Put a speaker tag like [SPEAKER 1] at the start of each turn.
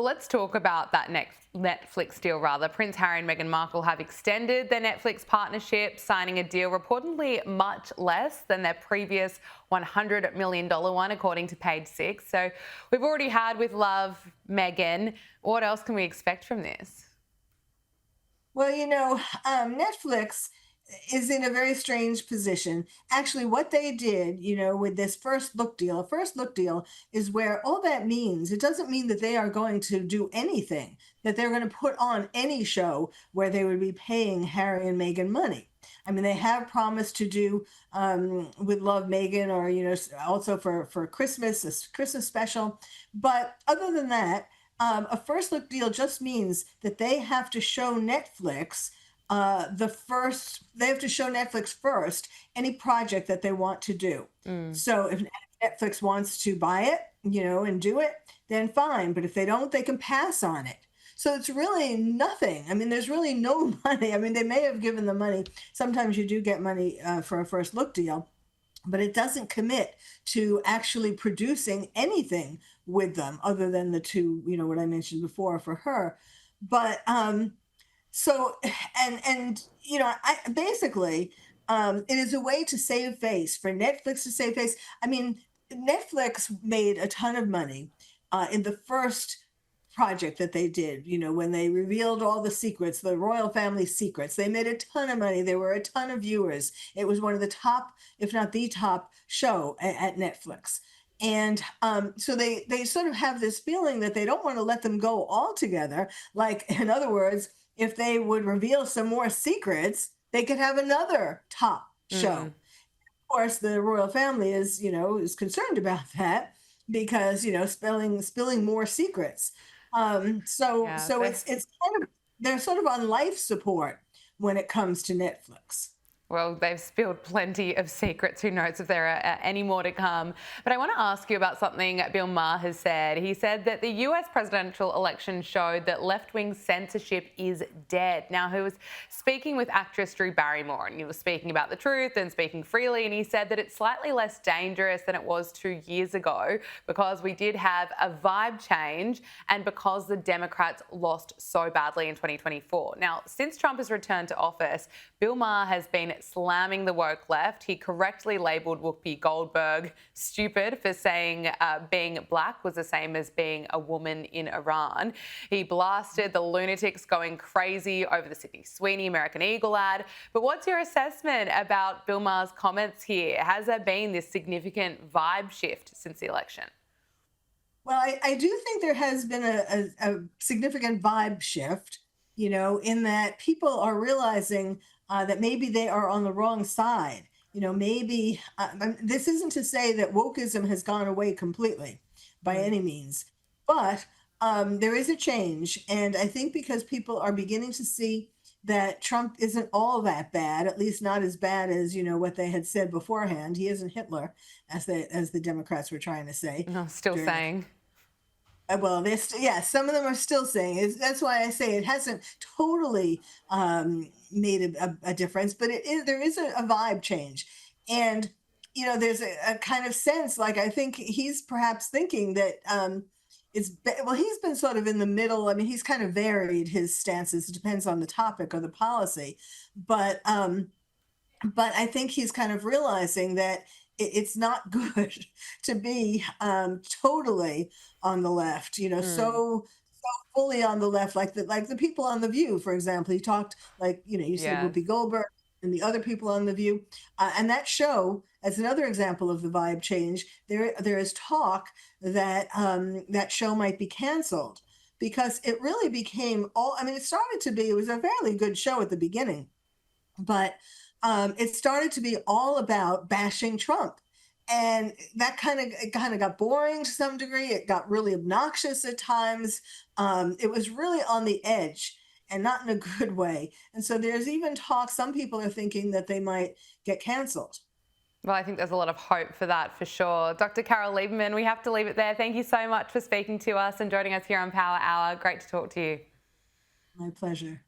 [SPEAKER 1] Well, let's talk about that next Netflix deal rather. Prince Harry and Meghan Markle have extended their Netflix partnership, signing a deal reportedly much less than their previous $100 million one, according to Page Six. So we've already had with Love, Meghan. What else can we expect from this?
[SPEAKER 2] Well, Netflix is in a very strange position. Actually, what they did, with this first look deal, a first look deal is where all that means, it doesn't mean that they are going to do anything, that they're going to put on any show where they would be paying Harry and Meghan money. I mean, they have promised to do with Love Meghan, or also for Christmas, a Christmas special. But other than that, a first look deal just means that they have to show Netflix they have to show Netflix first any project that they want to do.
[SPEAKER 1] Mm.
[SPEAKER 2] So if Netflix wants to buy it, and do it, then fine. But if they don't, they can pass on it. So it's really nothing. I mean, there's really no money. I mean, they may have given the money. Sometimes you do get money for a first look deal, but it doesn't commit to actually producing anything with them other than the two, what I mentioned before for her. But so I basically it is a way to save face, for Netflix to save face. I mean, Netflix made a ton of money in the first project that they did, when they revealed all the secrets, the royal family secrets. They made a ton of money. There were a ton of viewers. It was one of the top, if not the top show at Netflix. And so they sort of have this feeling that they don't want to let them go altogether. Like, in other words, if they would reveal some more secrets, they could have another top show.
[SPEAKER 1] Mm.
[SPEAKER 2] Of course, the royal family is concerned about that because spilling more secrets.
[SPEAKER 1] Yeah,
[SPEAKER 2] So it's kind of, they're sort of on life support when it comes to Netflix.
[SPEAKER 1] well, they've spilled plenty of secrets. Who knows if there are any more to come? But I want to ask you about something Bill Maher has said. He said that the US presidential election showed that left-wing censorship is dead. Now, he was speaking with actress Drew Barrymore, and he was speaking about the truth and speaking freely, and he said that it's slightly less dangerous than it was 2 years ago because we did have a vibe change and because the Democrats lost so badly in 2024. Now, since Trump has returned to office, Bill Maher has been slamming the woke left. He correctly labelled Whoopi Goldberg stupid for saying being black was the same as being a woman in Iran. He blasted the lunatics going crazy over the Sydney Sweeney American Eagle ad. But what's your assessment about Bill Maher's comments here? Has there been this significant vibe shift since the election?
[SPEAKER 2] Well, I do think there has been a significant vibe shift, in that people are realizing that maybe they are on the wrong side. Maybe this isn't to say that wokeism has gone away completely by
[SPEAKER 1] Mm.
[SPEAKER 2] any means, but there is a change. And I think because people are beginning to see that Trump isn't all that bad, at least not as bad as, what they had said beforehand. He isn't Hitler, as the Democrats were trying to say
[SPEAKER 1] I'm still
[SPEAKER 2] during the
[SPEAKER 1] saying.
[SPEAKER 2] well, yeah, some of them are still saying it. That's why I say it hasn't totally made a difference, but there is a vibe change. And, there's a kind of sense, like, I think he's perhaps thinking that well, he's been sort of in the middle. I mean, he's kind of varied his stances. It depends on the topic or the policy. But I think he's kind of realizing that it's not good to be totally on the left,
[SPEAKER 1] Mm.
[SPEAKER 2] so fully on the left, like the people on The View, for example. He talked, like, you said
[SPEAKER 1] Yes.
[SPEAKER 2] Whoopi Goldberg and the other people on The View, and that show, as another example of the vibe change, there is talk that that show might be canceled because it really became all. I mean, it was a fairly good show at the beginning, but it started to be all about bashing Trump. And that kind of got boring to some degree. It got really obnoxious at times. It was really on the edge and not in a good way. And so there's even talk, some people are thinking that they might get canceled.
[SPEAKER 1] Well, I think there's a lot of hope for that for sure. Dr. Carole Lieberman, we have to leave it there. Thank you so much for speaking to us and joining us here on Power Hour. Great to talk to you.
[SPEAKER 2] My pleasure.